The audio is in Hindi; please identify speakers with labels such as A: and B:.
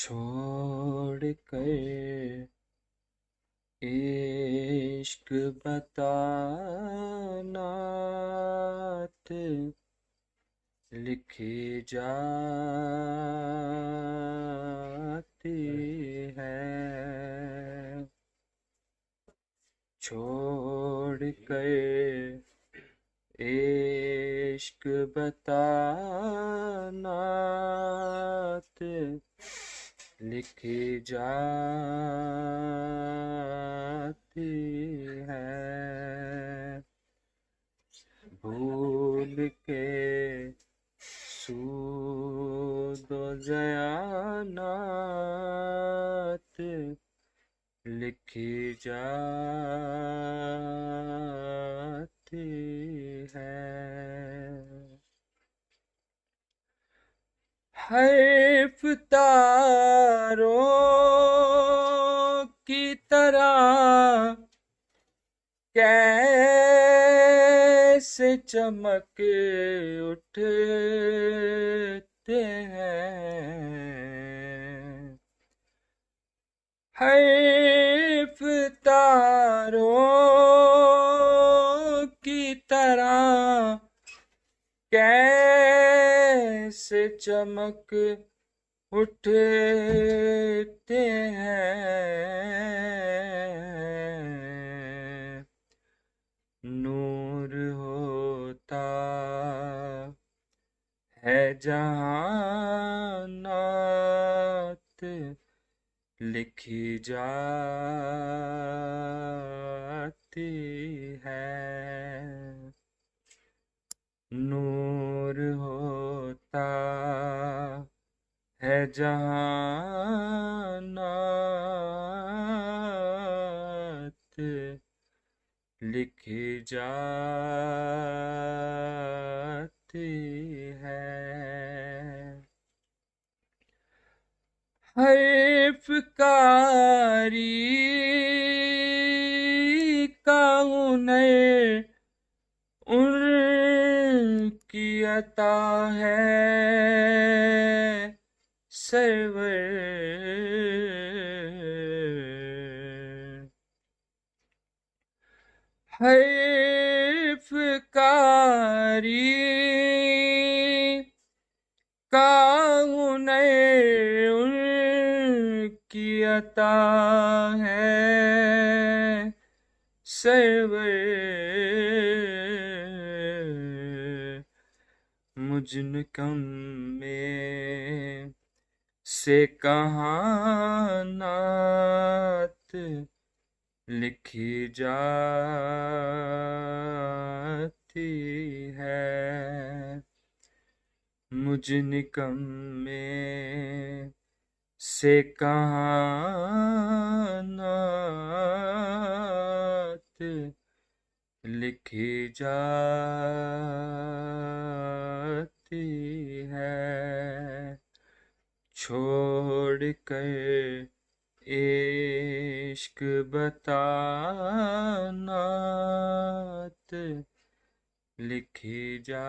A: छोड़ कर इश्क बताना लिखी जाती है। छोड़ कर इश्क बताना लिखी जाती है। भूल के सूद ज़यानात लिखी जाती है। हर्फ तारों की तरह कैसे चमक उठते हैं। हर्फ तारों की तरह कैसे चमक उठते हैं। नूर होता है जहानात लिखी जाती है। नूर होता है जहानात लिखी जाती है। हर्फ कारी का हुनर उनकी अता है सरवर। हर्फ कारी का हुनर उनकी अता है सरवर। मुझनकम में से कहानात लिखी जाती है। मुझनकम में से कहानात लिखी जाती है। छोड़ कर इश्क बताना लिखी जा